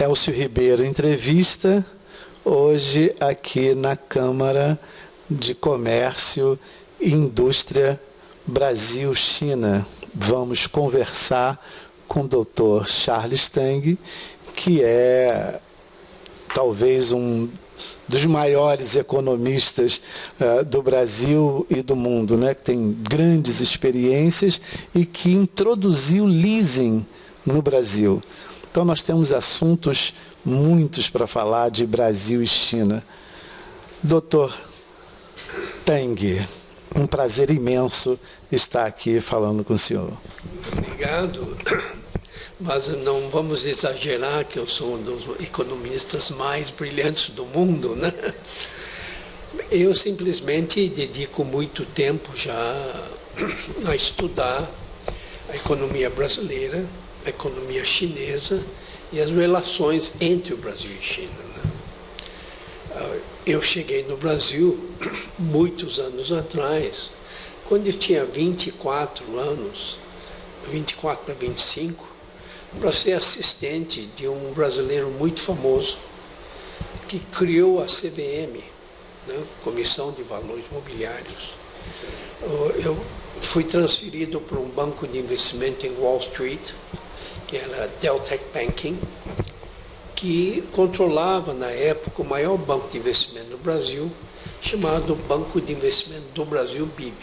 Elcio Ribeiro, entrevista hoje aqui na Câmara de Comércio e Indústria Brasil-China. Vamos conversar com o Dr. Charles Tang, que é talvez um dos maiores economistas do Brasil e do mundo, né? Que tem grandes experiências e que introduziu leasing no Brasil. Então, nós temos assuntos muitos para falar de Brasil e China. Doutor Tang, um prazer imenso estar aqui falando com o senhor. Muito obrigado, mas não vamos exagerar que eu sou um dos economistas mais brilhantes do mundo, né? Eu simplesmente dedico muito tempo já a estudar a economia brasileira, a economia chinesa e as relações entre o Brasil e China, né? Eu cheguei no Brasil muitos anos atrás, quando eu tinha 24 anos, 24 para 25, para ser assistente de um brasileiro muito famoso que criou a CVM, né? Comissão de Valores Mobiliários. Eu fui transferido para um banco de investimento em Wall Street, que era Deltec Banking, que controlava, na época, o maior banco de investimento do Brasil, chamado Banco de Investimento do Brasil, BIB.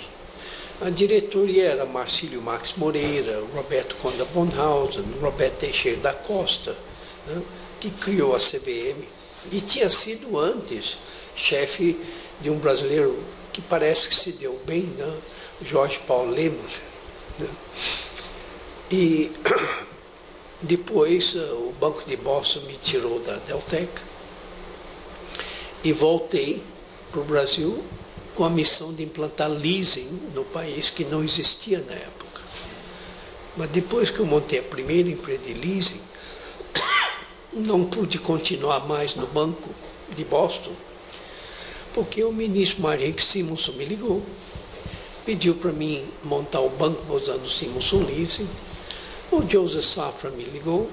A diretoria era Marcílio Max Moreira, Roberto Conda Bonhausen, Roberto Teixeira da Costa, né, que criou a CVM, e tinha sido antes chefe de um brasileiro que parece que se deu bem, né, Jorge Paulo Lemos, né. E depois o Banco de Boston me tirou da Deltec e voltei para o Brasil com a missão de implantar leasing no país, que não existia na época. Mas depois que eu montei a primeira empresa de leasing, não pude continuar mais no Banco de Boston, porque o ministro Marek Simonson me ligou, pediu para mim montar o banco usando o Simonson Leasing. O Joseph Safra me ligou,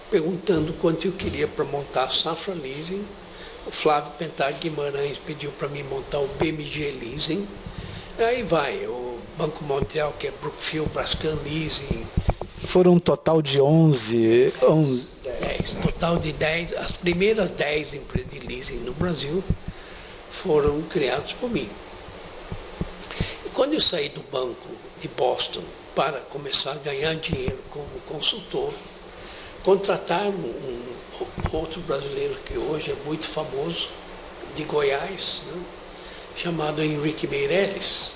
perguntando quanto eu queria para montar a Safra Leasing. O Flávio Pentar Guimarães pediu para mim montar o BMG Leasing. Aí vai, o Banco Montreal, que é Brookfield Brascan Leasing. Foram um total de 11. 10, total de 10. As primeiras 10 empresas de leasing no Brasil foram criadas por mim. E quando eu saí do Banco de Boston para começar a ganhar dinheiro como consultor, contrataram um outro brasileiro que hoje é muito famoso, de Goiás, né, chamado Henrique Meirelles,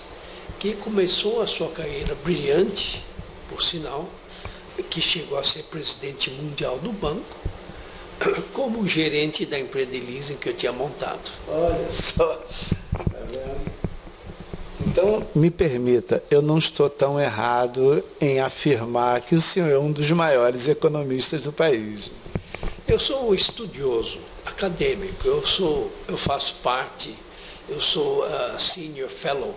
que começou a sua carreira brilhante, por sinal, que chegou a ser presidente mundial do banco, como gerente da empresa de leasing que eu tinha montado. Olha só, tá vendo? Então, me permita, eu não estou tão errado em afirmar que o senhor é um dos maiores economistas do país. Eu sou um estudioso, acadêmico, eu faço parte, eu sou Senior Fellow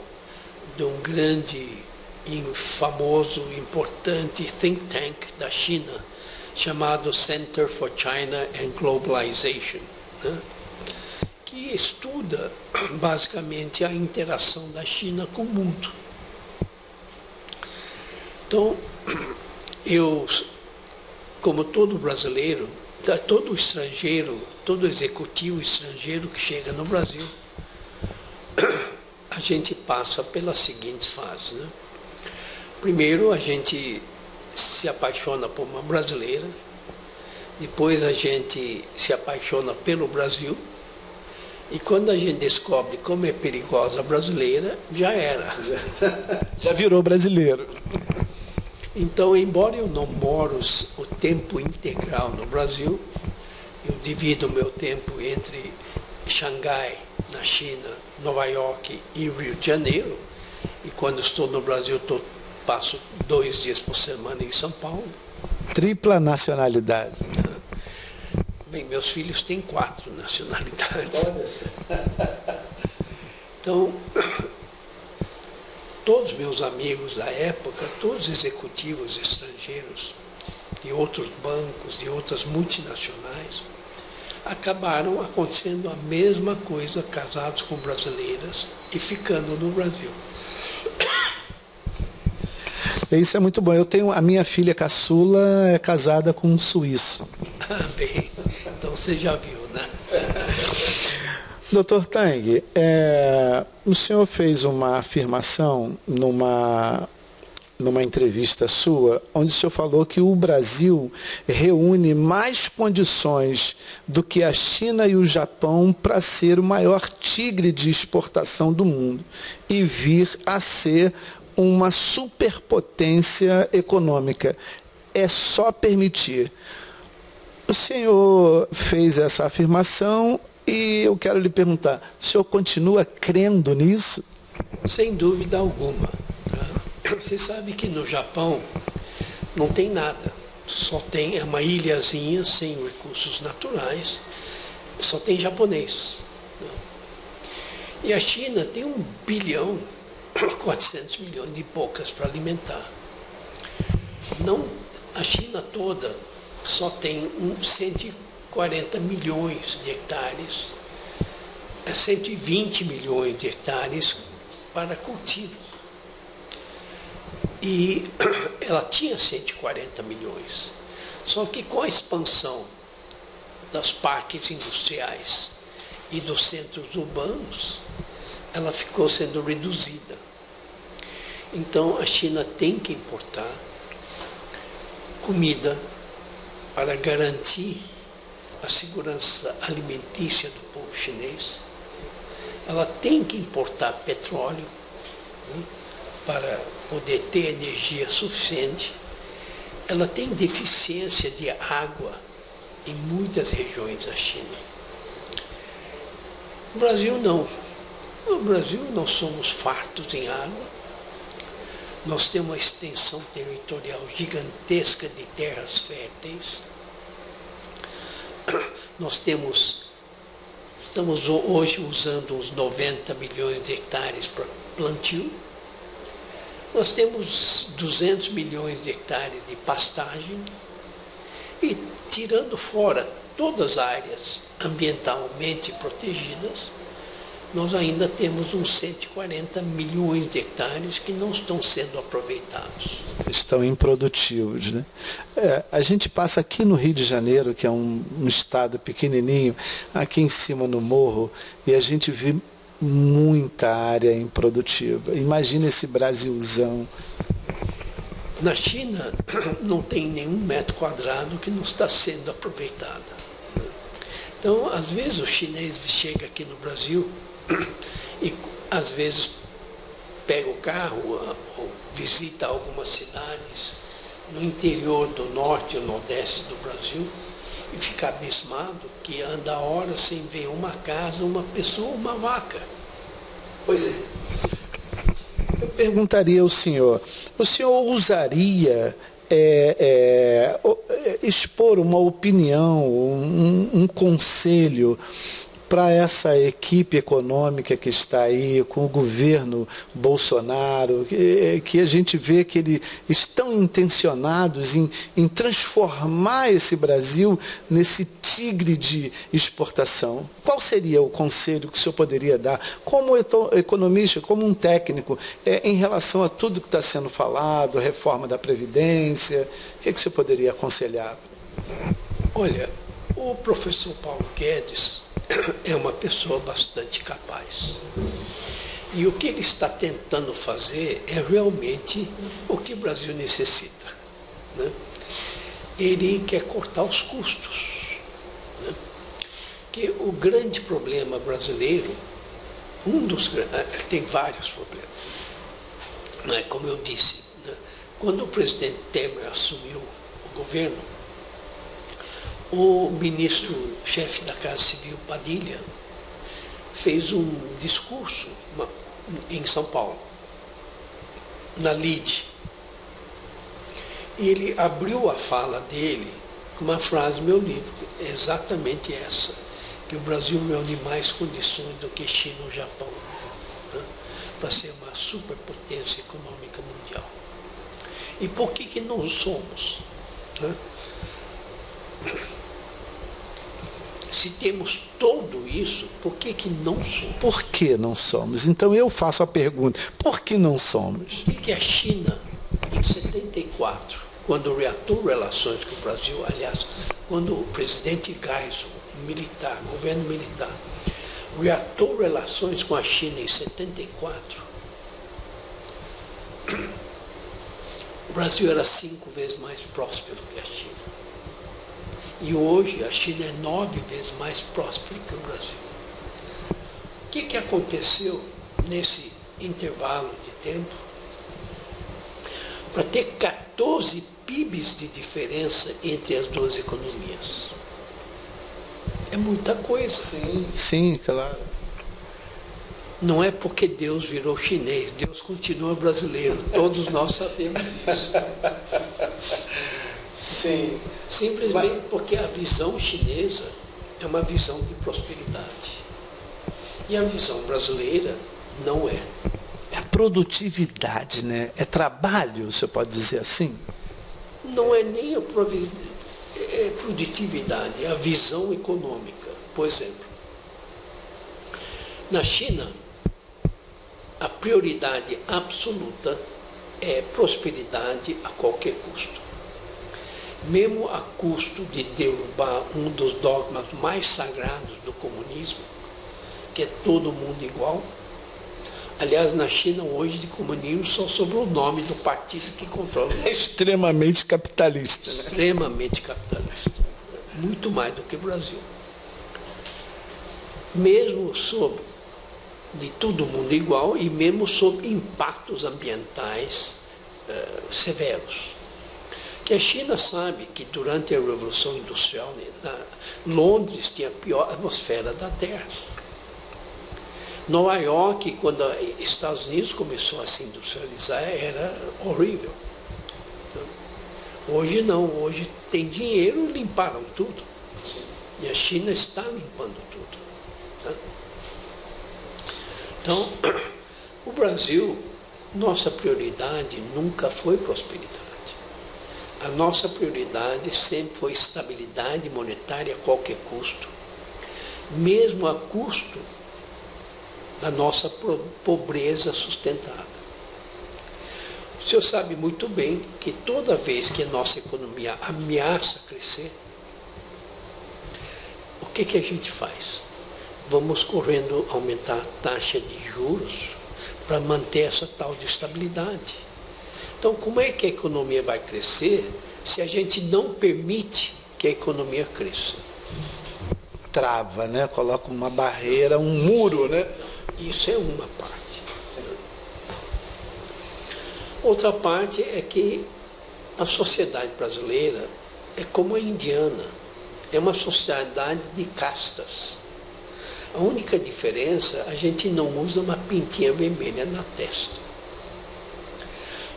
de um grande, famoso, importante think tank da China, chamado Center for China and Globalization, né, que estuda basicamente a interação da China com o mundo. Então, eu, como todo brasileiro, todo estrangeiro, todo executivo estrangeiro que chega no Brasil, a gente passa pelas seguintes fases, né? Primeiro, a gente se apaixona por uma brasileira, depois a gente se apaixona pelo Brasil, e quando a gente descobre como é perigosa a brasileira, já era. Já virou brasileiro. Então, embora eu não moro o tempo integral no Brasil, eu divido o meu tempo entre Xangai, na China, Nova York e Rio de Janeiro, e quando estou no Brasil, passo 2 dias por semana em São Paulo. Tripla nacionalidade. Bem, meus filhos têm 4 nacionalidades. Então, todos meus amigos da época, todos executivos estrangeiros, de outros bancos, de outras multinacionais, acabaram acontecendo a mesma coisa, casados com brasileiras e ficando no Brasil. Isso é muito bom. Eu tenho a minha filha caçula é casada com um suíço. Ah, bem, então você já viu, né? Dr. Tang, o senhor fez uma afirmação numa entrevista sua, onde o senhor falou que o Brasil reúne mais condições do que a China e o Japão para ser o maior tigre de exportação do mundo e vir a ser uma superpotência econômica. É só permitir. O senhor fez essa afirmação e eu quero lhe perguntar, o senhor continua crendo nisso? Sem dúvida alguma. Você sabe que no Japão não tem nada, só tem uma ilhazinha sem recursos naturais, só tem japonês. E a China tem 1 bilhão 400 milhões de bocas para alimentar. Não, a China toda só tem 140 milhões de hectares, 120 milhões de hectares para cultivo. E ela tinha 140 milhões. Só que com a expansão dos parques industriais e dos centros urbanos, ela ficou sendo reduzida. Então a China tem que importar comida para garantir a segurança alimentícia do povo chinês. Ela tem que importar petróleo, né, para poder ter energia suficiente. Ela tem deficiência de água em muitas regiões da China. O Brasil não. No Brasil nós somos fartos em água, nós temos uma extensão territorial gigantesca de terras férteis, nós estamos hoje usando uns 90 milhões de hectares para plantio, nós temos 200 milhões de hectares de pastagem e, tirando fora todas as áreas ambientalmente protegidas, nós ainda temos uns 140 milhões de hectares que não estão sendo aproveitados. Estão improdutivos, né? A gente passa aqui no Rio de Janeiro, que é um estado pequenininho, aqui em cima no morro, e a gente vê muita área improdutiva. Imagina esse Brasilzão. Na China não tem nenhum metro quadrado que não está sendo aproveitado. Então, às vezes o chinês chega aqui no Brasil e às vezes pega o carro ou visita algumas cidades no interior do norte ou nordeste do Brasil e fica abismado que anda horas sem ver uma casa, uma pessoa, uma vaca. Pois é. Eu perguntaria ao senhor, o senhor usaria expor uma opinião, um conselho para essa equipe econômica que está aí, com o governo Bolsonaro, que a gente vê que eles estão intencionados em transformar esse Brasil nesse tigre de exportação? Qual seria o conselho que o senhor poderia dar, como economista, como um técnico, em relação a tudo que está sendo falado, reforma da Previdência? O que o senhor poderia aconselhar? Olha, o professor Paulo Guedes é uma pessoa bastante capaz. E o que ele está tentando fazer é realmente o que o Brasil necessita, né? Ele quer cortar os custos, né? Que o grande problema brasileiro, tem vários problemas, né? Como eu disse, né? Quando o presidente Temer assumiu o governo, o ministro-chefe da Casa Civil, Padilha, fez um discurso em São Paulo, na LIDE. E ele abriu a fala dele com uma frase do meu livro, exatamente essa, que o Brasil reúne mais condições do que China ou Japão, né, para ser uma superpotência econômica mundial. E por que não somos? né? Se temos tudo isso, por que que não somos? Por que não somos? Então eu faço a pergunta, por que não somos? Por que a China, em 74, quando reatou relações com o Brasil, aliás, quando o presidente Geisel, militar, governo militar, reatou relações com a China em 74, o Brasil era 5 vezes mais próspero que a China. E hoje a China é 9 vezes mais próspera que o Brasil. O que aconteceu nesse intervalo de tempo? Para ter 14 PIBs de diferença entre as duas economias. É muita coisa. Sim, claro. Não é porque Deus virou chinês, Deus continua brasileiro. Todos nós sabemos disso. Sim. Simplesmente porque a visão chinesa é uma visão de prosperidade. E a visão brasileira não é. É a produtividade, né? É trabalho, você pode dizer assim? Não é nem a produtividade, é a visão econômica. Por exemplo, na China, a prioridade absoluta é prosperidade a qualquer custo. Mesmo a custo de derrubar um dos dogmas mais sagrados do comunismo, que é todo mundo igual. Aliás, na China hoje de comunismo só sobrou o nome do partido que controla. É extremamente capitalista. Né? Extremamente capitalista. Muito mais do que o Brasil. Mesmo sob de todo mundo igual e mesmo sob impactos ambientais severos. Que a China sabe que durante a Revolução Industrial, Londres tinha a pior atmosfera da Terra. Nova York, quando os Estados Unidos começou a se industrializar, era horrível. Hoje não, hoje tem dinheiro e limparam tudo. E a China está limpando tudo. Então, o Brasil, nossa prioridade nunca foi prosperidade. A nossa prioridade sempre foi estabilidade monetária a qualquer custo, mesmo a custo da nossa pobreza sustentada. O senhor sabe muito bem que toda vez que a nossa economia ameaça crescer, o que a gente faz? Vamos correndo aumentar a taxa de juros para manter essa tal de estabilidade. Então, como é que a economia vai crescer se a gente não permite que a economia cresça? Trava, né? Coloca uma barreira, um muro, né? Isso é uma parte. Outra parte é que a sociedade brasileira é como a indiana. É uma sociedade de castas. A única diferença, a gente não usa uma pintinha vermelha na testa.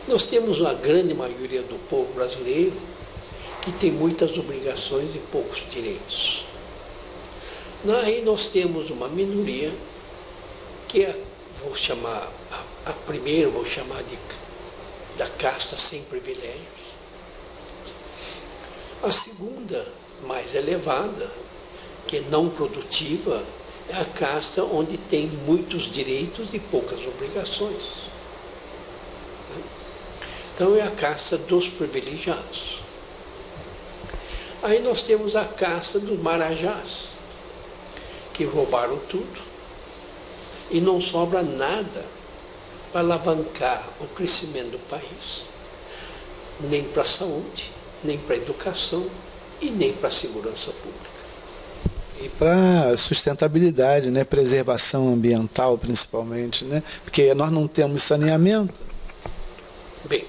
Nós temos uma grande maioria do povo brasileiro que tem muitas obrigações e poucos direitos. Aí nós temos uma minoria que vou chamar a primeira, vou chamar da casta sem privilégios. A segunda, mais elevada, que é não produtiva, é a casta onde tem muitos direitos e poucas obrigações. Então é a casta dos privilegiados. Aí nós temos a casta dos marajás, que roubaram tudo e não sobra nada para alavancar o crescimento do país, nem para a saúde, nem para a educação e nem para a segurança pública. E para sustentabilidade, né? Preservação ambiental principalmente, né? Porque nós não temos saneamento. Bem,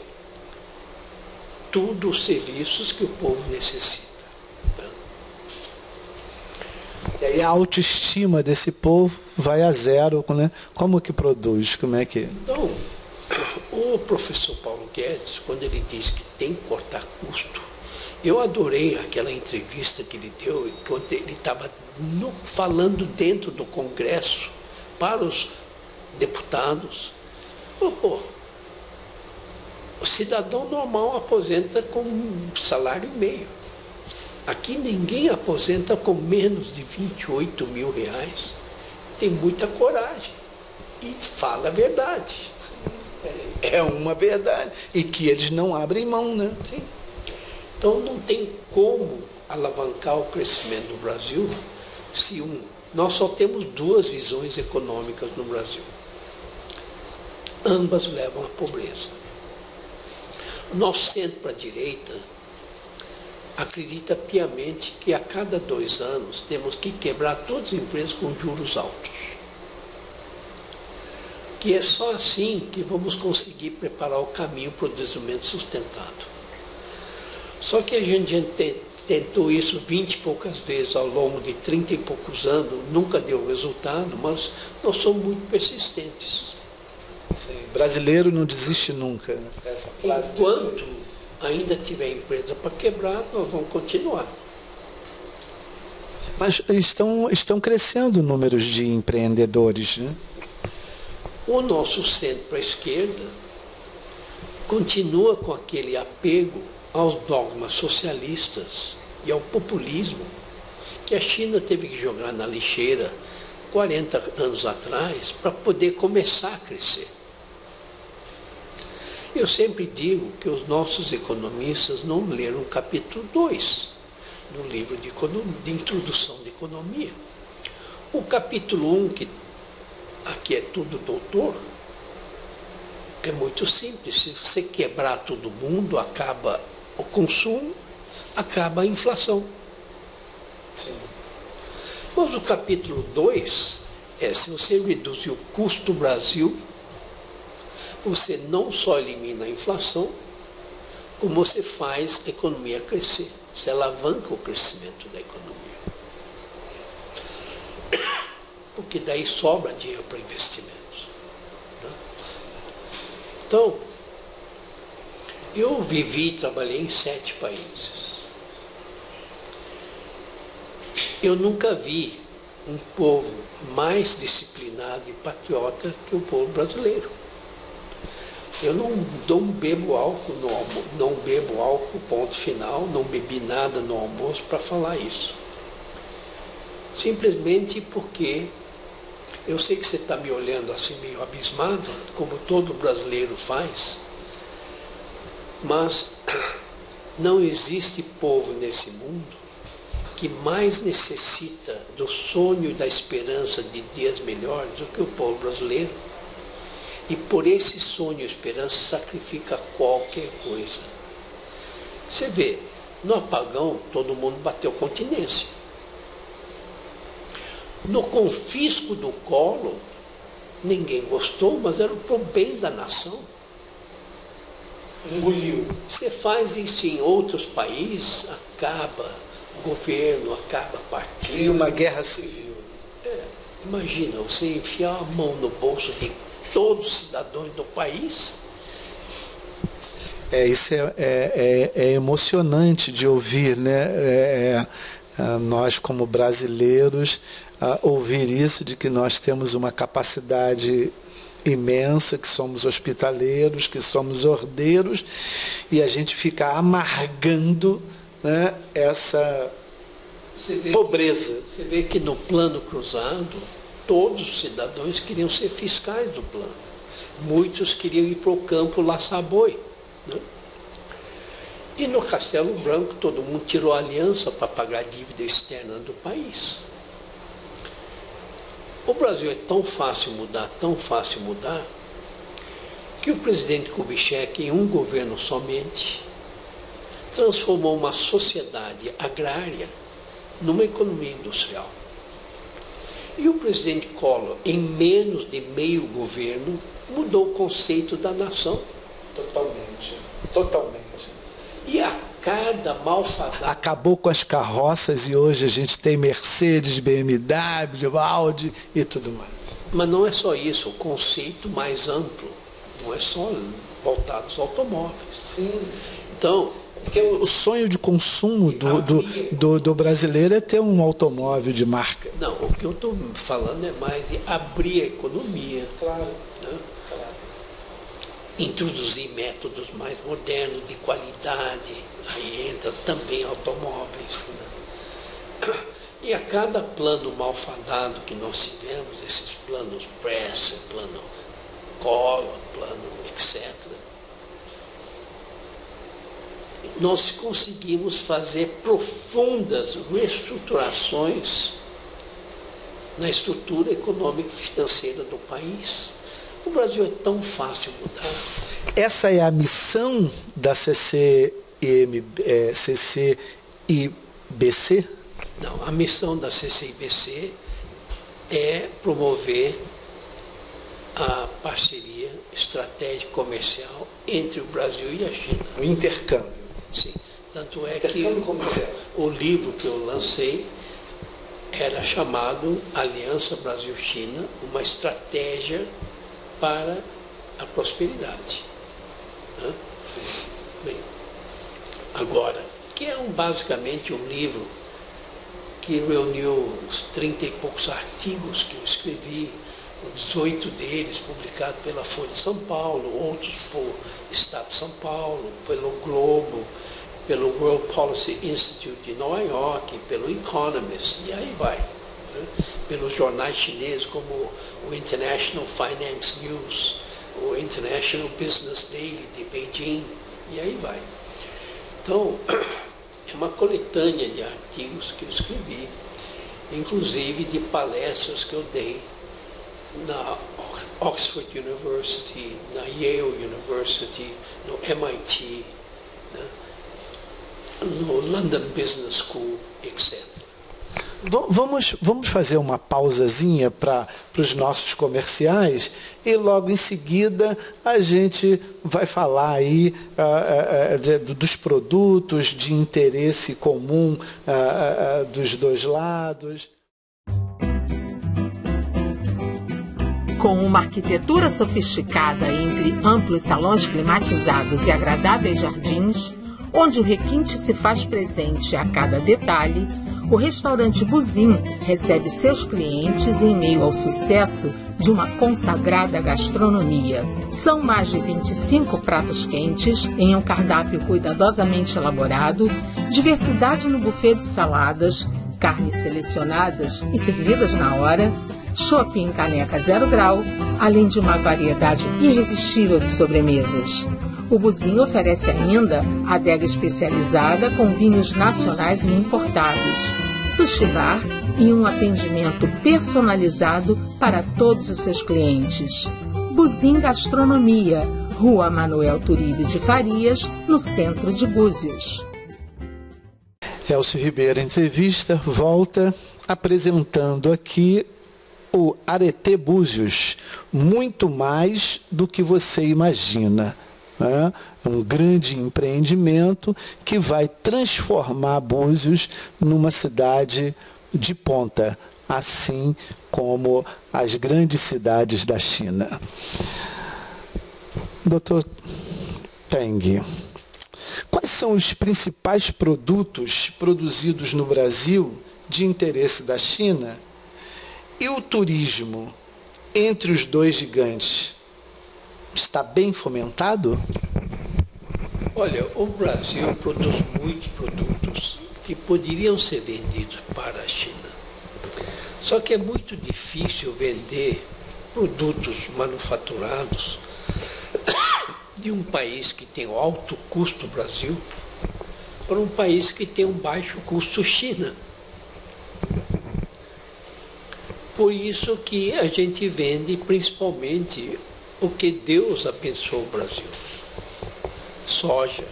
tudo os serviços que o povo necessita. E aí a autoestima desse povo vai a zero, né? Como que produz? Como é que... Então, o professor Paulo Guedes, quando ele diz que tem que cortar custo, eu adorei aquela entrevista que ele deu, quando ele estava falando dentro do Congresso para os deputados. O cidadão normal aposenta com um salário e meio. Aqui ninguém aposenta com menos de 28 mil reais. Tem muita coragem e fala a verdade. É uma verdade. E que eles não abrem mão, né? Sim. Então não tem como alavancar o crescimento do Brasil se nós só temos duas visões econômicas no Brasil. Ambas levam à pobreza. O nosso centro-direita acredita piamente que a cada 2 anos temos que quebrar todas as empresas com juros altos. Que é só assim que vamos conseguir preparar o caminho para o desenvolvimento sustentado. Só que a gente tentou isso 20 e poucas vezes ao longo de 30 e poucos anos, nunca deu resultado, mas nós somos muito persistentes. Sim, brasileiro não desiste nunca. Né? Essa frase Enquanto ainda tiver empresa para quebrar, nós vamos continuar. Mas estão crescendo números de empreendedores, né? O nosso centro para a esquerda continua com aquele apego aos dogmas socialistas e ao populismo que a China teve que jogar na lixeira 40 anos atrás para poder começar a crescer. Eu sempre digo que os nossos economistas não leram o capítulo 2 do livro de introdução de economia. O capítulo 1, que aqui é tudo doutor, é muito simples. Se você quebrar todo mundo, acaba o consumo, acaba a inflação. Sim. Mas o capítulo 2 é: se você reduzir o custo do Brasil, você não só elimina a inflação, como você faz a economia crescer. Você alavanca o crescimento da economia. Porque daí sobra dinheiro para investimentos. Né? Então, eu vivi e trabalhei em 7 países. Eu nunca vi um povo mais disciplinado e patriota que o povo brasileiro. Eu não bebo álcool no almoço, não bebo álcool, ponto final, não bebi nada no almoço para falar isso. Simplesmente porque eu sei que você está me olhando assim meio abismado, como todo brasileiro faz, mas não existe povo nesse mundo que mais necessita do sonho e da esperança de dias melhores do que o povo brasileiro. E por esse sonho e esperança sacrifica qualquer coisa. Você vê, no apagão todo mundo bateu continência. No confisco do Collor, ninguém gostou, mas era pro bem da nação. Engoliu. Você faz isso em outros países, acaba governo, acaba partido. E uma guerra civil. Imagina, você enfiar a mão no bolso de todos os cidadãos do país. Isso é emocionante de ouvir, né? Nós, como brasileiros, ouvir isso, de que nós temos uma capacidade imensa, que somos hospitaleiros, que somos ordeiros, e a gente fica amargando, né, essa pobreza. Você vê que no plano cruzado, todos os cidadãos queriam ser fiscais do plano. Muitos queriam ir para o campo laçar boi. Né? E no Castelo Branco, todo mundo tirou a aliança para pagar a dívida externa do país. O Brasil é tão fácil mudar, que o presidente Kubitschek, em um governo somente, transformou uma sociedade agrária numa economia industrial. E o presidente Collor, em menos de meio governo, mudou o conceito da nação. Totalmente. E a cada malfadado... Acabou com as carroças e hoje a gente tem Mercedes, BMW, Audi e tudo mais. Mas não é só isso, o conceito mais amplo, não é só voltado aos automóveis. Sim. Então... Porque o sonho de consumo do brasileiro é ter um automóvel de marca. Não, o que eu estou falando é mais de abrir a economia. Claro. Né? introduzir métodos mais modernos, de qualidade, aí entra também automóveis, né? E a cada plano malfadado que nós tivemos, esses planos Press, plano Collor, plano etc., nós conseguimos fazer profundas reestruturações na estrutura econômica e financeira do país. O Brasil é tão fácil mudar. Essa é a missão da CCIBC? Não, a missão da CCIBC é promover a parceria estratégica comercial entre o Brasil e a China. O intercâmbio. Sim. Tanto é que o livro que eu lancei era chamado Aliança Brasil-China, uma estratégia para a prosperidade. Sim. Bem, agora, que é basicamente um livro que reuniu uns 30 e poucos artigos que eu escrevi, 18 deles publicados pela Folha de São Paulo, outros por Estado de São Paulo, pelo Globo, pelo World Policy Institute de Nova York, pelo Economist, e aí vai. Né? Pelos jornais chineses como o International Finance News, o International Business Daily de Beijing, e aí vai. Então, é uma coletânea de artigos que eu escrevi, inclusive de palestras que eu dei na Oxford University, na Yale University, no MIT, né? No London Business School, etc. Vamos fazer uma pausazinha para os nossos comerciais e logo em seguida a gente vai falar aí dos produtos de interesse comum dos dois lados. Com uma arquitetura sofisticada entre amplos salões climatizados e agradáveis jardins, onde o requinte se faz presente a cada detalhe, o restaurante Buzin recebe seus clientes em meio ao sucesso de uma consagrada gastronomia. São mais de 25 pratos quentes em um cardápio cuidadosamente elaborado, diversidade no buffet de saladas, carnes selecionadas e servidas na hora, chopp em caneca 0 grau, além de uma variedade irresistível de sobremesas. O Buzin oferece ainda adega especializada com vinhos nacionais e importados, sushi bar e um atendimento personalizado para todos os seus clientes. Buzin Gastronomia, Rua Manuel Turíbio de Farias, no centro de Búzios. Elcio Ribeiro, entrevista, volta apresentando aqui o Areté Búzios, muito mais do que você imagina. É um grande empreendimento que vai transformar Búzios numa cidade de ponta, assim como as grandes cidades da China. Dr. Teng, quais são os principais produtos produzidos no Brasil de interesse da China e o turismo entre os dois gigantes? Está bem fomentado? Olha, o Brasil produz muitos produtos que poderiam ser vendidos para a China. Só que é muito difícil vender produtos manufaturados de um país que tem um alto custo Brasil para um país que tem um baixo custo China. Por isso que a gente vende principalmente o que Deus abençoou o Brasil. Soja,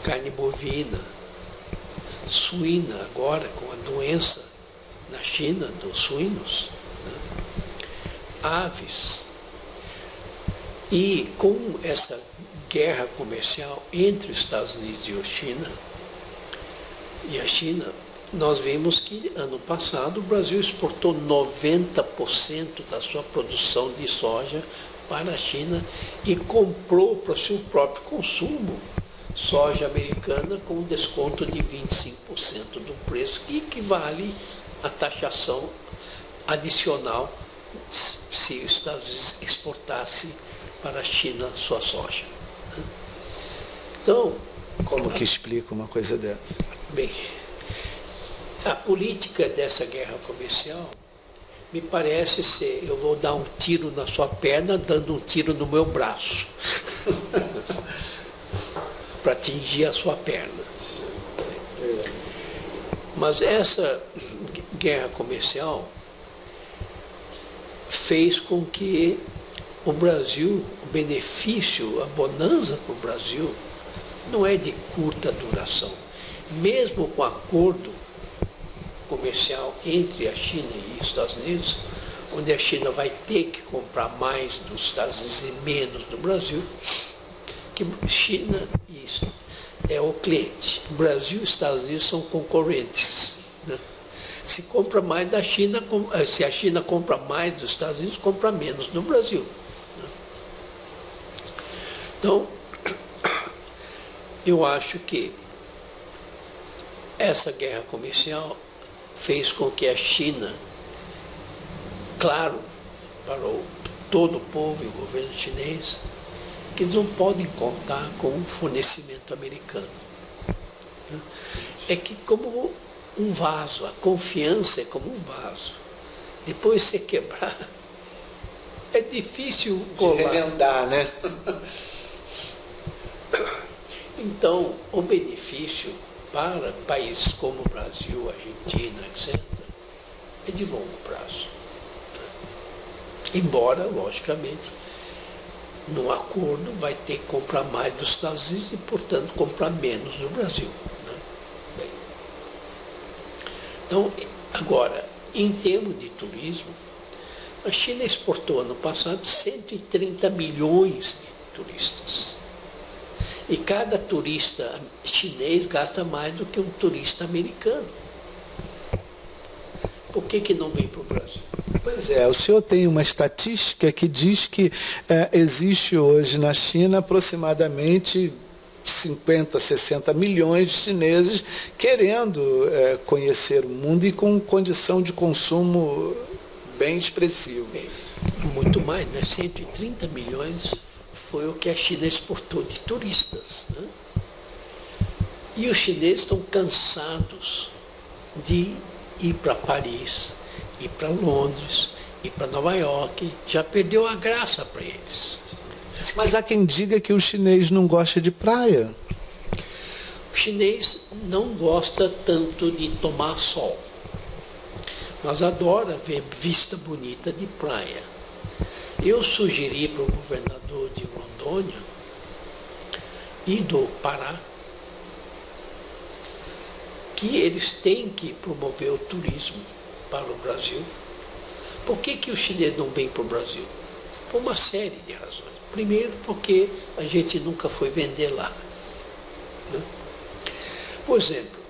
carne bovina, suína, agora com a doença na China dos suínos, né? Aves. E com essa guerra comercial entre os Estados Unidos e a China, nós vimos que ano passado o Brasil exportou 90% da sua produção de soja para a China e comprou para o seu próprio consumo soja americana com um desconto de 25% do preço, que equivale à taxação adicional se os Estados Unidos exportasse para a China sua soja. Então, como que explica uma coisa dessa? Bem, a política dessa guerra comercial me parece ser: eu vou dar um tiro na sua perna, dando um tiro no meu braço, para atingir a sua perna. Mas essa guerra comercial fez com que o Brasil, o benefício, a bonança para o Brasil, não é de curta duração. Mesmo com acordo comercial entre a China e os Estados Unidos, onde a China vai ter que comprar mais dos Estados Unidos e menos do Brasil, que China isso é o cliente. O Brasil e os Estados Unidos são concorrentes, né? Se compra mais da China, se a China compra mais dos Estados Unidos, compra menos do Brasil, né? Então, eu acho que essa guerra comercial fez com que a China, claro, para todo o povo e o governo chinês, que eles não podem contar com um fornecimento americano. É que como um vaso, a confiança é como um vaso. Depois você quebrar, é difícil colar. De remendar, né? Então, o benefício para países como o Brasil, Argentina, etc., é de longo prazo. Embora, logicamente, no acordo vai ter que comprar mais dos Estados Unidos e, portanto, comprar menos do Brasil, né? Bem, então, agora, em termos de turismo, a China exportou ano passado 130 milhões de turistas. E cada turista chinês gasta mais do que um turista americano. Por que não vem para o Brasil? Pois é, o senhor tem uma estatística que diz que existe hoje na China aproximadamente 50, 60 milhões de chineses querendo conhecer o mundo e com condição de consumo bem expressivo. Muito mais, né? 130 milhões foi o que a China exportou de turistas, né? E os chineses estão cansados de ir para Paris, ir para Londres, ir para Nova York. Já perdeu a graça para eles. Mas há quem diga que o chinês não gosta de praia. O chinês não gosta tanto de tomar sol, mas adora ver vista bonita de praia. Eu sugeri para o governador de Rondônia e do Pará que eles têm que promover o turismo para o Brasil. Por que o chinês não vem para o Brasil? Por uma série de razões. Primeiro, porque a gente nunca foi vender lá, né? Por exemplo,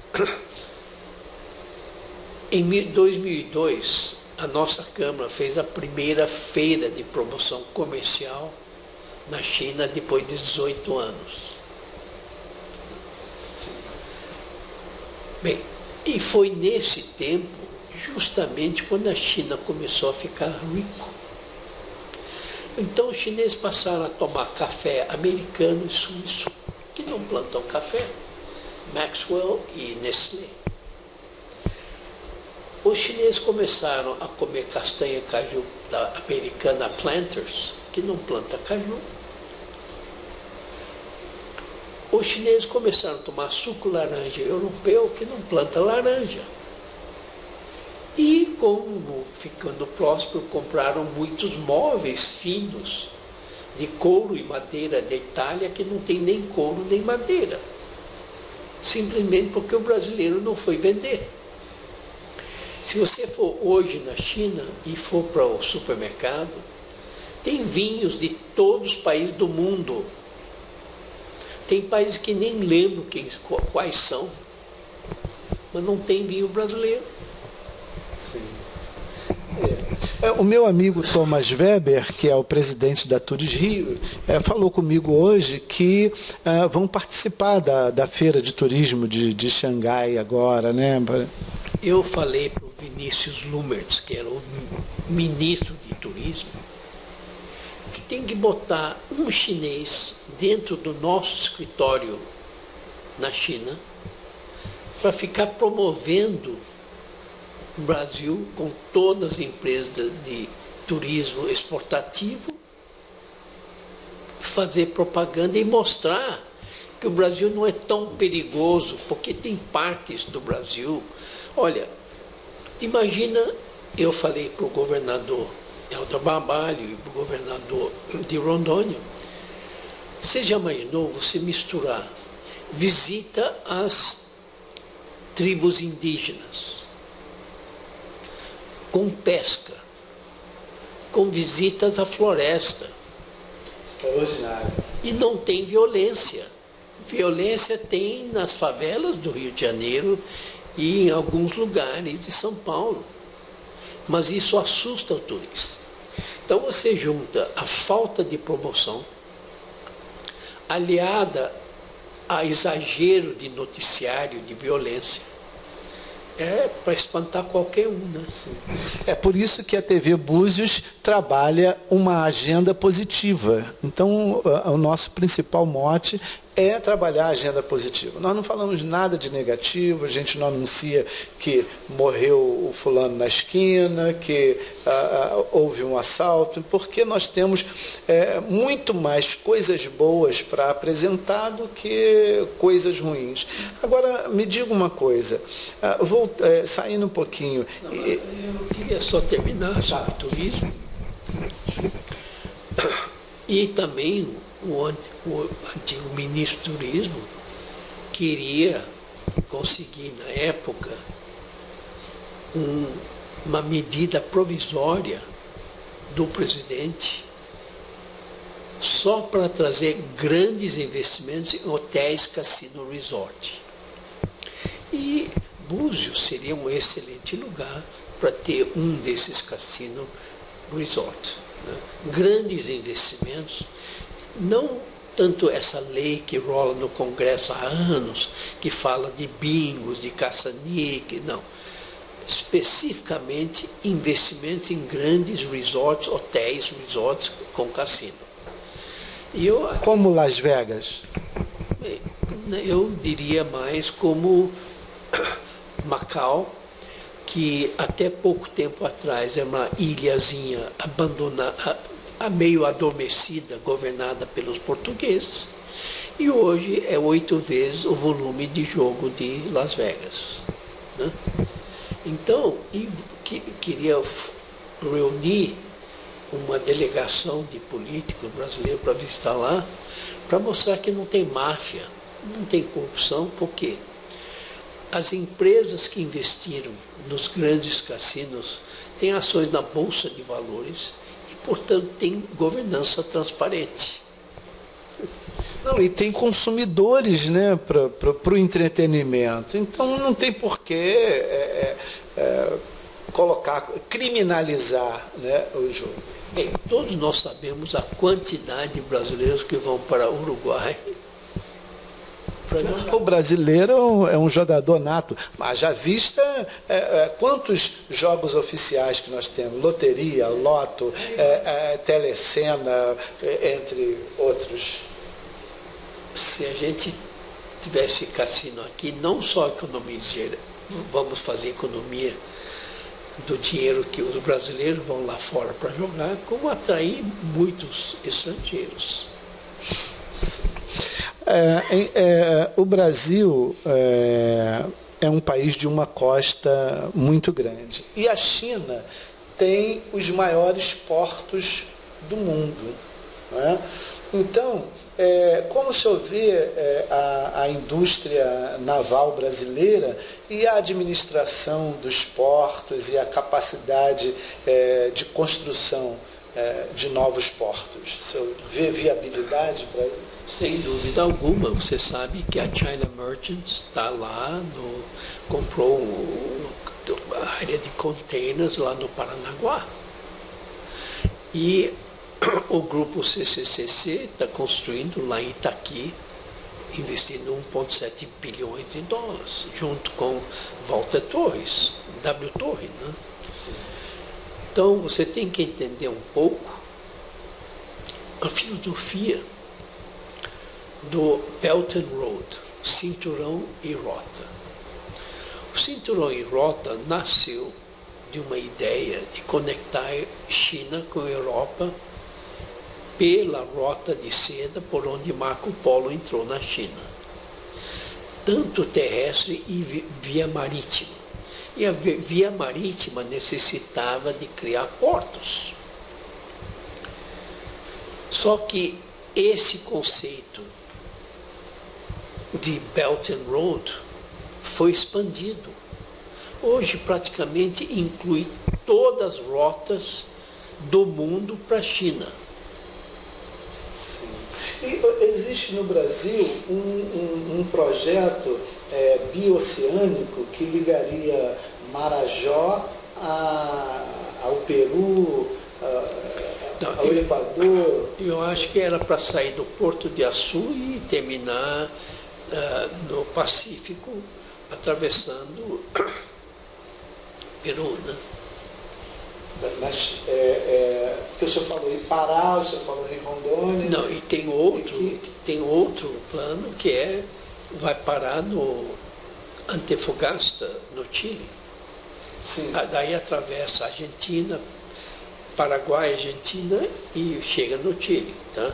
em 2002, a nossa Câmara fez a primeira feira de promoção comercial na China depois de 18 anos. Bem, e foi nesse tempo, justamente quando a China começou a ficar rico. Então os chineses passaram a tomar café americano e suíço, que não plantam café, Maxwell e Nestlé. Os chineses começaram a comer castanha caju da americana Planters, que não planta caju. Os chineses começaram a tomar suco laranja europeu, que não planta laranja. E, como ficando próspero, compraram muitos móveis finos de couro e madeira da Itália, que não tem nem couro nem madeira. Simplesmente porque o brasileiro não foi vender. Se você for hoje na China e for para o supermercado, tem vinhos de todos os países do mundo. Tem países que nem lembro quais são, mas não tem vinho brasileiro. Sim. O meu amigo Thomas Weber, que é o presidente da Tours Rio, falou comigo hoje que vão participar da feira de turismo de Xangai agora, né? Eu falei para o Vinícius Lumertz, que era o ministro de turismo, que tem que botar um chinês dentro do nosso escritório na China para ficar promovendo o Brasil com todas as empresas de turismo exportativo, fazer propaganda e mostrar que o Brasil não é tão perigoso, porque tem partes do Brasil. Olha, imagina, eu falei para o governador Helder Barbalho e para o governador de Rondônia, seja mais novo, se misturar, visita as tribos indígenas, com pesca, com visitas à floresta. Extraordinário. E não tem violência. Violência tem nas favelas do Rio de Janeiro e em alguns lugares de São Paulo. Mas isso assusta o turista. Então você junta a falta de promoção, aliada a exagero de noticiário, de violência, para espantar qualquer um, né? É por isso que a TV Búzios trabalha uma agenda positiva. Então, o nosso principal mote é trabalhar a agenda positiva. Nós não falamos nada de negativo, a gente não anuncia que morreu o fulano na esquina, que houve um assalto, porque nós temos muito mais coisas boas para apresentar do que coisas ruins. Agora, me diga uma coisa, saindo um pouquinho... Não, eu queria só terminar sobre o turismo. E também o antigo ministro do Turismo queria conseguir, na época, uma medida provisória do presidente só para trazer grandes investimentos em hotéis, cassino, resort. E Búzios seria um excelente lugar para ter um desses cassino resort, né? Grandes investimentos. Não tanto essa lei que rola no Congresso há anos, que fala de bingos, de caça-níquel, não. Especificamente investimentos em grandes resorts, hotéis, resorts com cassino. Como Las Vegas? Eu diria mais como Macau, que até pouco tempo atrás era uma ilhazinha abandonada, meio adormecida, governada pelos portugueses, e hoje é 8 vezes o volume de jogo de Las Vegas, né? Então, queria reunir uma delegação de políticos brasileiros para visitar lá, para mostrar que não tem máfia, não tem corrupção, porque as empresas que investiram nos grandes cassinos têm ações na Bolsa de Valores, portanto, tem governança transparente. Não, e tem consumidores, né, para o entretenimento. Então, não tem por que criminalizar, né, o jogo. Bem, todos nós sabemos a quantidade de brasileiros que vão para o Uruguai. O brasileiro é um jogador nato, mas já vista quantos jogos oficiais que nós temos, loteria, loto, telecena, entre outros. Se a gente tivesse cassino aqui, não só vamos fazer economia do dinheiro que os brasileiros vão lá fora para jogar, como atrair muitos estrangeiros. O Brasil é um país de uma costa muito grande. E a China tem os maiores portos do mundo, né? Então, como se vê a indústria naval brasileira e a administração dos portos e a capacidade de construção de novos portos? Você vê viabilidade para isso? Sem dúvida alguma. Você sabe que a China Merchants está lá, comprou a área de containers lá no Paranaguá. E o grupo CCCC está construindo lá em Itaqui, investindo 1,7 bilhões de dólares, junto com Walter Torres, W. Torre, né? Então, você tem que entender um pouco a filosofia do Belt and Road, cinturão e rota. O cinturão e rota nasceu de uma ideia de conectar China com a Europa pela rota de seda por onde Marco Polo entrou na China, tanto terrestre e via marítima. E a via marítima necessitava de criar portos. Só que esse conceito de Belt and Road foi expandido. Hoje praticamente inclui todas as rotas do mundo para a China. Sim. E existe no Brasil um projeto bioceânico que ligaria Marajó ao Peru, ao Equador. Eu acho que era para sair do Porto de Açu e terminar no Pacífico, atravessando Peru, né? Mas que o senhor falou em Pará, o senhor falou em Rondônia. Não, e tem outro plano que vai parar no Antofagasta, no Chile. Sim. Daí atravessa a Argentina, Paraguai, Argentina e chega no Chile. Tá?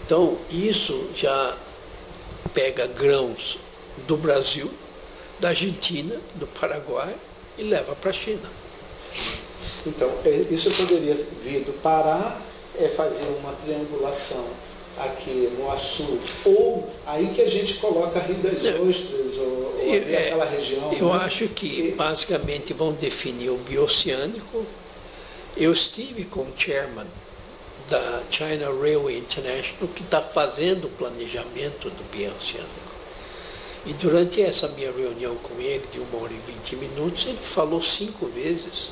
Então, isso já pega grãos do Brasil, da Argentina, do Paraguai e leva para a China. Então, isso poderia vir do Pará, fazer uma triangulação aqui no Açu, ou aí que a gente coloca Rio das Ostras, ou aquela região. Eu acho que basicamente vão definir o bioceânico. Eu estive com o chairman da China Railway International, que está fazendo o planejamento do bioceânico. E durante essa minha reunião com ele, de 1 hora e 20 minutos, ele falou 5 vezes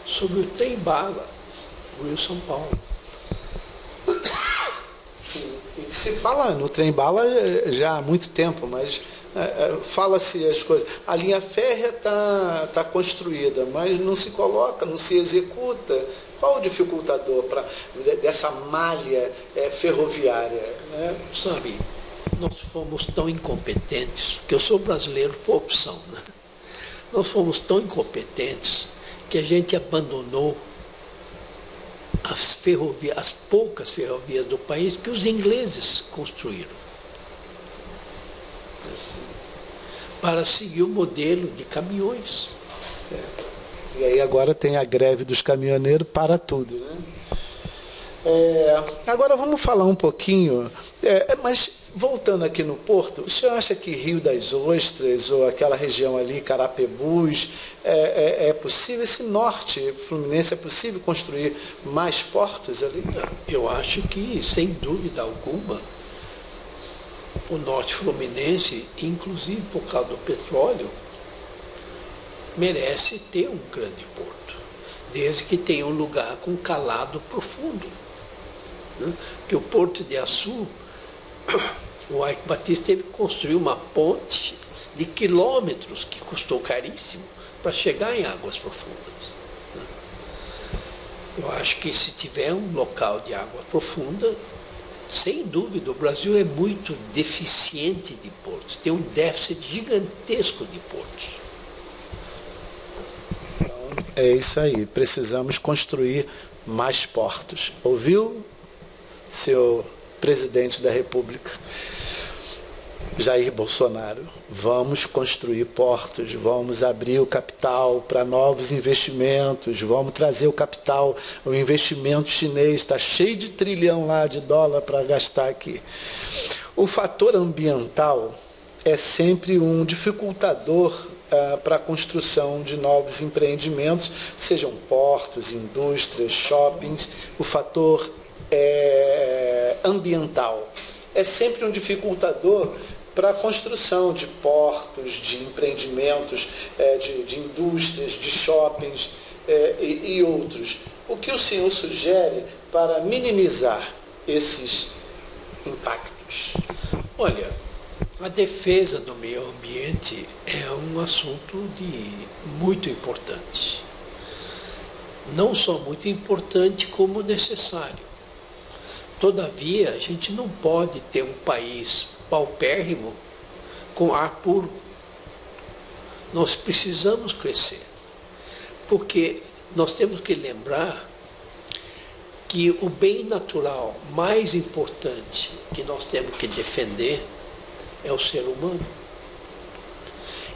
sobre o trem-bala, Rio-São Paulo. Sim, e que se fala no trem-bala já há muito tempo, mas fala-se as coisas. A linha férrea tá construída, mas não se coloca, não se executa. Qual o dificultador dessa malha ferroviária? Né? Sabe, nós fomos tão incompetentes, que eu sou brasileiro por opção, né? Nós fomos tão incompetentes que a gente abandonou as poucas ferrovias do país que os ingleses construíram, para seguir o modelo de caminhões. E aí agora tem a greve dos caminhoneiros para tudo, né? Agora vamos falar um pouquinho, mas voltando aqui no Porto, o senhor acha que Rio das Ostras, ou aquela região ali, Carapebus, é possível, esse norte fluminense, é possível construir mais portos ali? Eu acho que, sem dúvida alguma, o norte fluminense, inclusive por causa do petróleo, merece ter um grande porto, desde que tenha um lugar com calado profundo. Né? Porque o Porto de Açu, o Eike Batista teve que construir uma ponte de quilômetros, que custou caríssimo, para chegar em águas profundas. Né? Eu acho que se tiver um local de água profunda, sem dúvida, o Brasil é muito deficiente de portos, tem um déficit gigantesco de portos. Então, é isso aí, precisamos construir mais portos. Ouviu, senhor presidente da República, Jair Bolsonaro? Vamos construir portos, vamos abrir o capital para novos investimentos, vamos trazer o capital, o investimento chinês, está cheio de trilhão lá de dólar para gastar aqui. O fator ambiental é sempre um dificultador para a construção de novos empreendimentos, sejam portos, indústrias, shoppings. O fator ambiental é sempre um dificultador para a construção de portos, de empreendimentos, de indústrias, de shoppings e outros. O que o senhor sugere para minimizar esses impactos? Olha, a defesa do meio ambiente é um assunto muito importante. Não só muito importante, como necessário. Todavia, a gente não pode ter um país paupérrimo com ar puro. Nós precisamos crescer, porque nós temos que lembrar que o bem natural mais importante que nós temos que defender é o ser humano.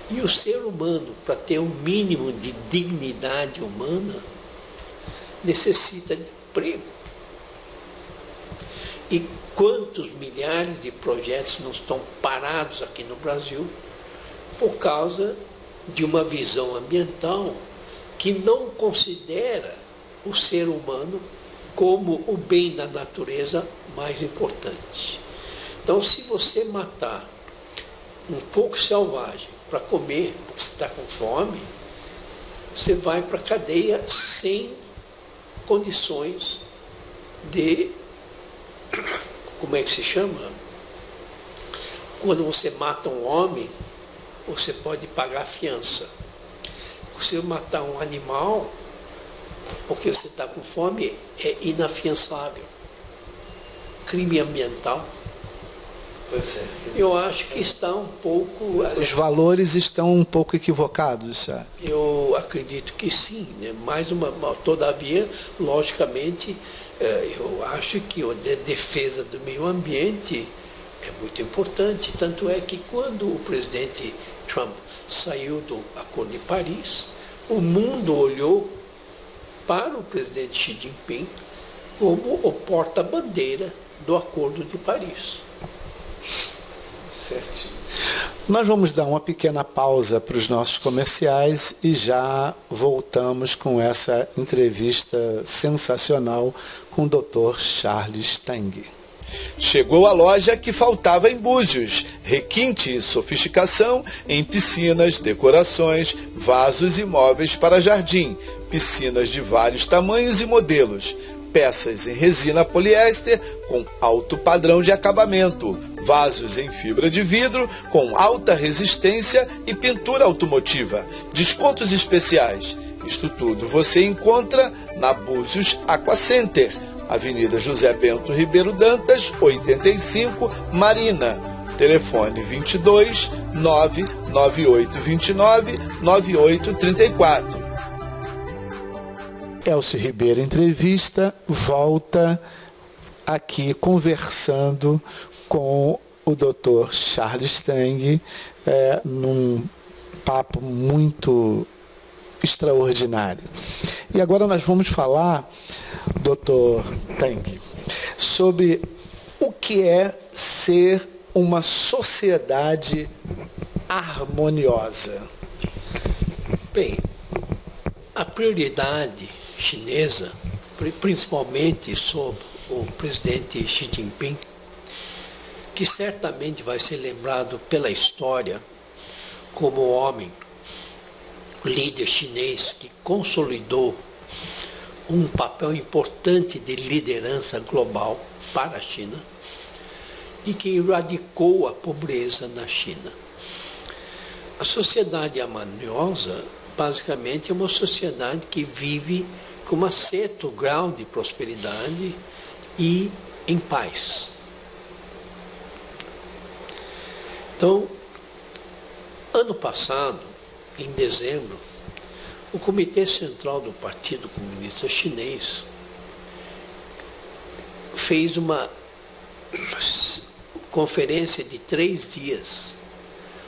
E o ser humano, para ter um mínimo de dignidade humana, necessita de emprego. E quantos milhares de projetos não estão parados aqui no Brasil por causa de uma visão ambiental que não considera o ser humano como o bem da natureza mais importante. Então, se você matar um pouco selvagem para comer, porque você está com fome, você vai para a cadeia sem condições de... Como é que se chama? Quando você mata um homem, você pode pagar fiança. Se você matar um animal, porque você está com fome, é inafiançável. Crime ambiental. Pois é. Eu acho que está um pouco... Os valores estão um pouco equivocados, senhor. Eu acredito que sim. Né? Todavia, logicamente, eu acho que a defesa do meio ambiente é muito importante. Tanto é que quando o presidente Trump saiu do Acordo de Paris, o mundo olhou para o presidente Xi Jinping como o porta-bandeira do Acordo de Paris. Certo. Nós vamos dar uma pequena pausa para os nossos comerciais e já voltamos com essa entrevista sensacional com o Dr. Charles Tang. Chegou a loja que faltava em Búzios. Requinte e sofisticação em piscinas, decorações, vasos e móveis para jardim. Piscinas de vários tamanhos e modelos. Peças em resina poliéster com alto padrão de acabamento. Vasos em fibra de vidro com alta resistência e pintura automotiva. Descontos especiais. Isto tudo você encontra na Búzios Aqua Center. Avenida José Bento Ribeiro Dantas, 85, Marina. Telefone 22 99829 9834. Elcio Ribeiro Entrevista volta aqui conversando com o Dr. Charles Tang num papo muito extraordinário. E agora nós vamos falar, Dr. Tang, sobre o que é ser uma sociedade harmoniosa. Bem, a prioridade chinesa, principalmente sob o presidente Xi Jinping, que certamente vai ser lembrado pela história como o homem, o líder chinês que consolidou um papel importante de liderança global para a China e que erradicou a pobreza na China. A sociedade harmoniosa, basicamente, é uma sociedade que vive com um certo grau de prosperidade e em paz. Então, ano passado, em dezembro, o Comitê Central do Partido Comunista Chinês fez uma conferência de 3 dias,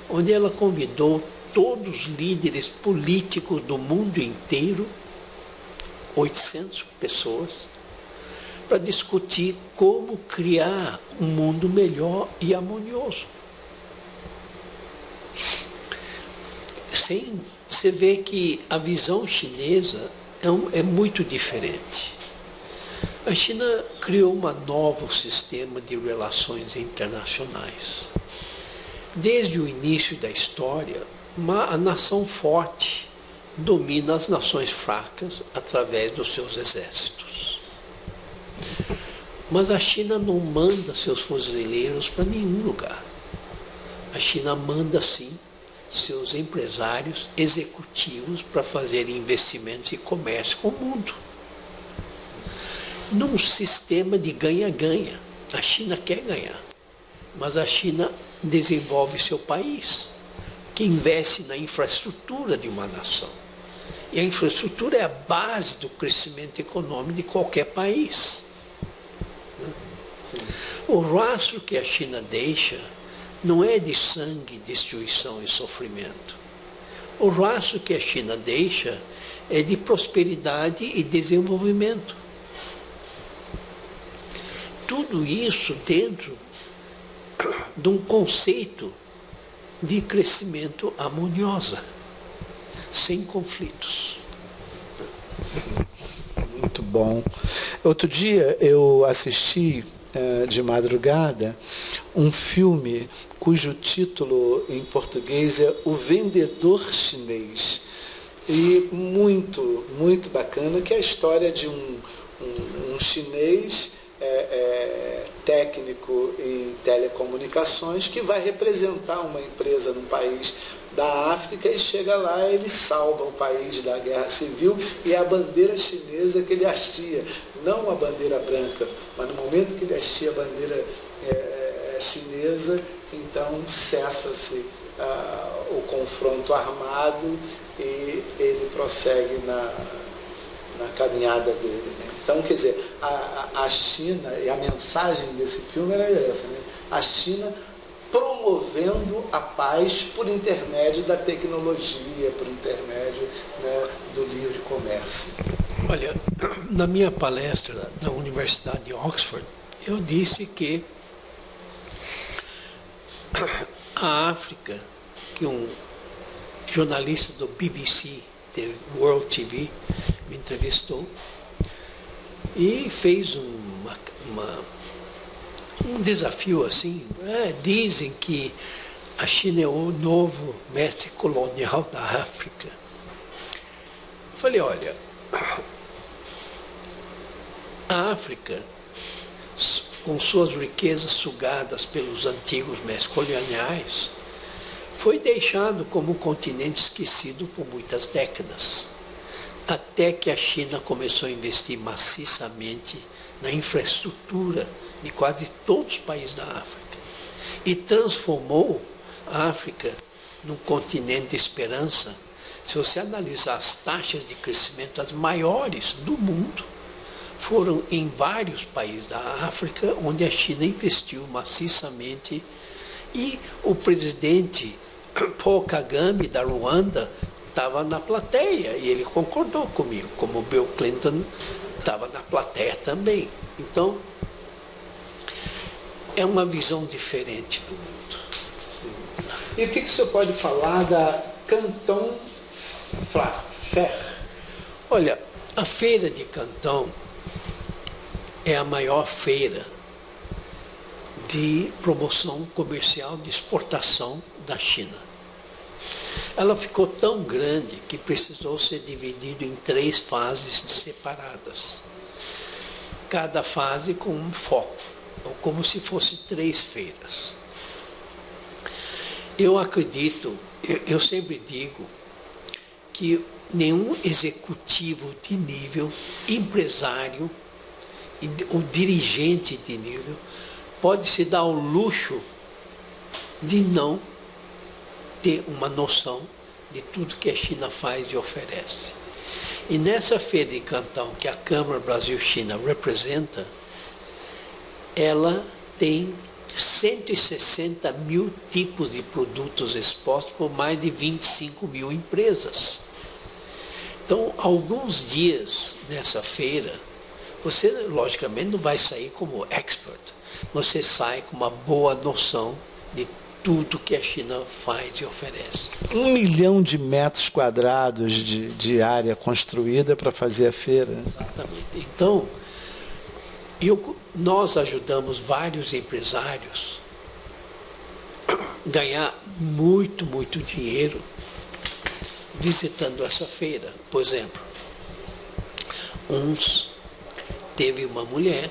onde ela convidou todos os líderes políticos do mundo inteiro, 800 pessoas, para discutir como criar um mundo melhor e harmonioso. Você vê que a visão chinesa é muito diferente. A China criou um novo sistema de relações internacionais. Desde o início da história, a nação forte domina as nações fracas através dos seus exércitos. Mas a China não manda seus fuzileiros para nenhum lugar. A China manda, sim, seus empresários executivos para fazer investimentos e comércio com o mundo. num sistema de ganha-ganha. A China quer ganhar, mas a China desenvolve seu país, que investe na infraestrutura de uma nação. E a infraestrutura é a base do crescimento econômico de qualquer país. O rastro que a China deixa não é de sangue, destruição e sofrimento. O rastro que a China deixa é de prosperidade e desenvolvimento. Tudo isso dentro de um conceito de crescimento harmonioso, sem conflitos. Muito bom. Outro dia eu assisti de madrugada um filme cujo título em português é O Vendedor Chinês. E muito bacana, que é a história de um chinês técnico em telecomunicações que vai representar uma empresa num país da África e chega lá, ele salva o país da guerra civil e é a bandeira chinesa que ele hastia, não a bandeira branca, mas no momento que ele hastia a bandeira chinesa, então cessa-se o confronto armado e ele prossegue na caminhada dele, né? Então, quer dizer, a China, e a mensagem desse filme era essa, né? A China promovendo a paz por intermédio da tecnologia, por intermédio, né, do livre comércio. Olha, na minha palestra na Universidade de Oxford, eu disse que a África, que um jornalista do BBC, World TV, me entrevistou e fez um desafio assim. Dizem que a China é o novo mestre colonial da África. Eu falei, olha, a África, com suas riquezas sugadas pelos antigos mestres coloniais, foi deixado como um continente esquecido por muitas décadas, até que a China começou a investir maciçamente na infraestrutura de quase todos os países da África e transformou a África num continente de esperança. Se você analisar as taxas de crescimento, as maiores do mundo, foram em vários países da África, onde a China investiu maciçamente. E o presidente Paul Kagame, da Ruanda, estava na plateia e ele concordou comigo, como o Bill Clinton estava na plateia também. Então, é uma visão diferente do mundo. Sim. E o que o senhor pode falar da Canton Fair? Olha, a feira de Canton é a maior feira de promoção comercial de exportação da China. Ela ficou tão grande que precisou ser dividido em 3 fases separadas. Cada fase com um foco, ou como se fosse 3 feiras. Eu acredito, eu sempre digo, que nenhum executivo de nível, empresário ou dirigente de nível pode se dar ao luxo de não ter uma noção de tudo que a China faz e oferece. E nessa feira de Canton, que a Câmara Brasil-China representa, ela tem 160 mil tipos de produtos expostos por mais de 25 mil empresas. Então, alguns dias nessa feira, você logicamente não vai sair como expert, você sai com uma boa noção de tudo que a China faz e oferece. 1 milhão de metros quadrados de área construída para fazer a feira. Exatamente. Então, nós ajudamos vários empresários a ganhar muito dinheiro visitando essa feira. Por exemplo, teve uma mulher,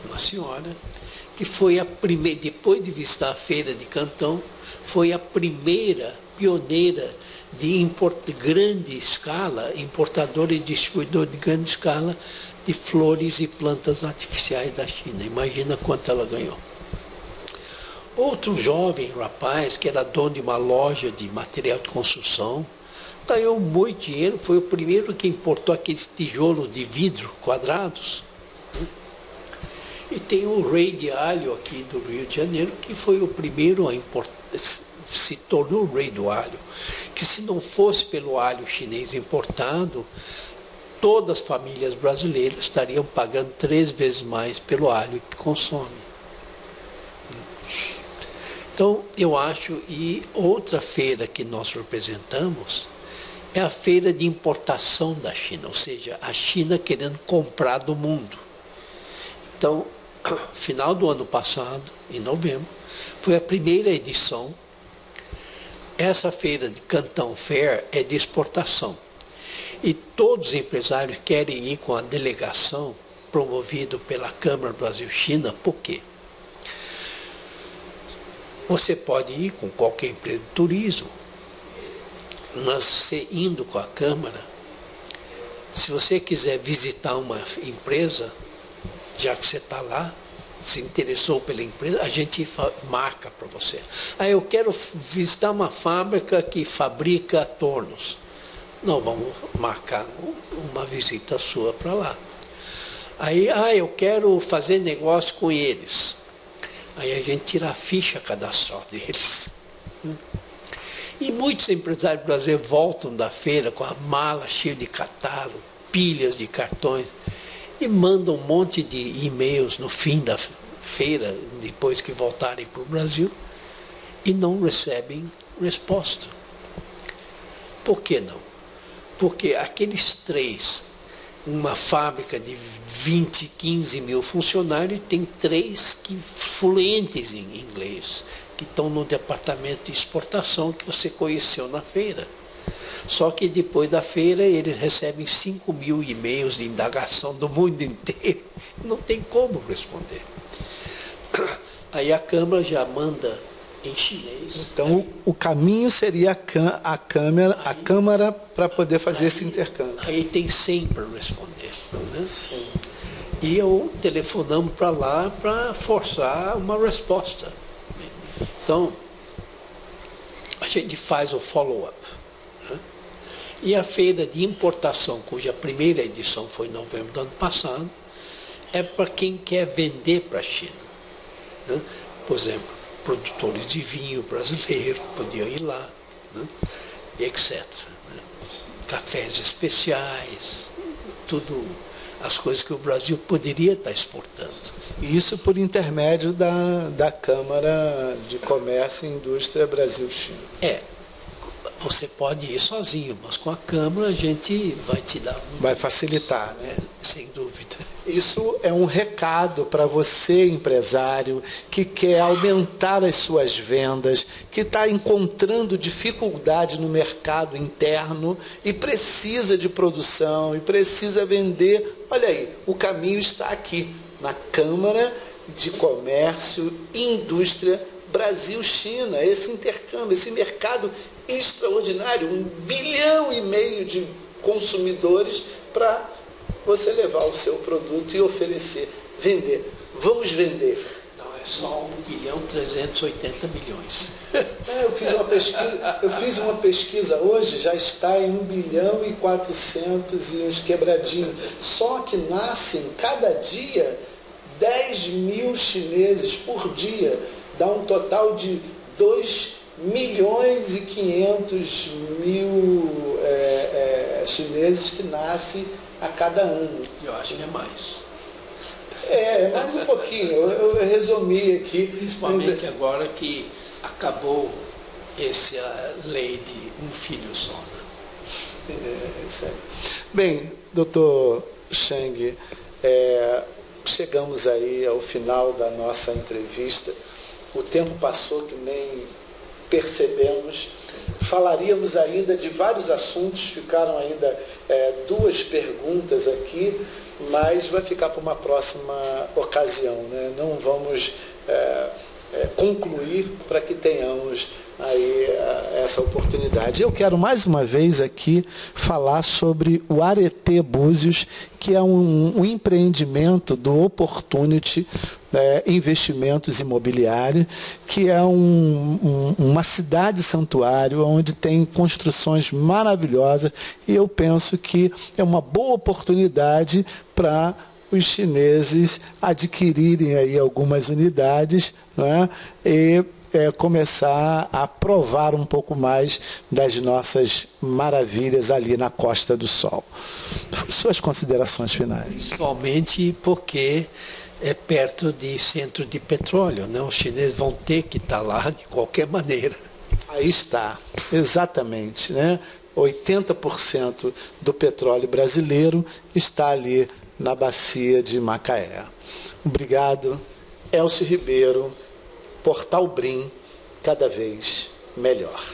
uma senhora, que foi a primeira, depois de visitar a feira de Canton, foi a primeira pioneira de grande escala, importadora e distribuidora de grande escala de flores e plantas artificiais da China. Imagina quanto ela ganhou. Outro jovem rapaz, que era dono de uma loja de material de construção, ganhou muito dinheiro, foi o primeiro que importou aqueles tijolos de vidro quadrados. E tem o Rei de Alho aqui do Rio de Janeiro, que foi o primeiro a importar, se tornou o rei do alho, que se não fosse pelo alho chinês importado, todas as famílias brasileiras estariam pagando 3 vezes mais pelo alho que consomem. Então, eu acho, e outra feira que nós representamos é a feira de importação da China, ou seja, a China querendo comprar do mundo. Então, final do ano passado, em novembro, foi a primeira edição. Essa feira de Canton Fair é de exportação. E todos os empresários querem ir com a delegação promovido pela Câmara Brasil-China. Por quê? Você pode ir com qualquer empresa de turismo, mas você indo com a Câmara, se você quiser visitar uma empresa, já que você está lá, se interessou pela empresa, a gente marca para você. Eu quero visitar uma fábrica que fabrica tornos. Nós vamos marcar uma visita sua para lá. Eu quero fazer negócio com eles. Aí a gente tira a ficha cadastral deles. E muitos empresários brasileiros voltam da feira com a mala cheia de catálogo, pilhas de cartões, e mandam um monte de e-mails no fim da feira, depois que voltarem para o Brasil, e não recebem resposta. Por que não? Porque aqueles 3, uma fábrica de 20, 15 mil funcionários, tem 3 fluentes em inglês, que estão no departamento de exportação que você conheceu na feira. Só que depois da feira eles recebem 5 mil e-mails de indagação do mundo inteiro. Não tem como responder. Aí a Câmara já manda em chinês. Então o caminho seria a Câmara para poder fazer esse intercâmbio. Aí tem 100 para responder. Né? Sim. E eu telefonamos para lá para forçar uma resposta. Então, a gente faz o follow-up. Né? E a feira de importação, cuja primeira edição foi em novembro do ano passado, é para quem quer vender para a China. Né? Por exemplo, produtores de vinho brasileiros podiam ir lá, né? etc. Né? Cafés especiais, tudo, as coisas que o Brasil poderia estar exportando. Isso por intermédio da Câmara de Comércio e Indústria Brasil-China. Você pode ir sozinho, mas com a Câmara a gente vai te dar... Vai facilitar, né? Sem dúvida. Isso é um recado para você, empresário, que quer aumentar as suas vendas, que está encontrando dificuldade no mercado interno e precisa de produção, e precisa vender. Olha aí, o caminho está aqui, na Câmara de Comércio e Indústria Brasil-China. Esse intercâmbio, esse mercado extraordinário, 1,5 bilhão de consumidores para você levar o seu produto e oferecer, vender. Vamos vender. Não, é só 1,380 bilhões. Eu fiz uma pesquisa hoje, já está em 1,4 bilhão e uns quebradinhos. Só que nascem cada dia 10 mil chineses por dia. Dá um total de 2,5 milhões chineses que nascem a cada ano. Eu acho que é mais. É mais um pouquinho. Eu resumi aqui. Principalmente agora que acabou essa lei de um filho só. Né? Isso aí. Bem, doutor Chang, chegamos aí ao final da nossa entrevista. O tempo passou que nem percebemos. Falaríamos ainda de vários assuntos, ficaram ainda 2 perguntas aqui, mas vai ficar para uma próxima ocasião, né? Não vamos concluir para que tenhamos aí essa oportunidade. Eu quero mais uma vez aqui falar sobre o Areté Búzios, que é um empreendimento do Opportunity Investimentos Imobiliários, que é uma cidade santuário onde tem construções maravilhosas, e eu penso que é uma boa oportunidade para os chineses adquirirem aí algumas unidades, né, e começar a provar um pouco mais das nossas maravilhas ali na Costa do Sol. Suas considerações finais. Principalmente porque é perto de centro de petróleo, né? Os chineses vão ter que estar lá de qualquer maneira. Aí está, exatamente, né? 80% do petróleo brasileiro está ali na bacia de Macaé. Obrigado, Elcio Ribeiro, Portal Brim, cada vez melhor.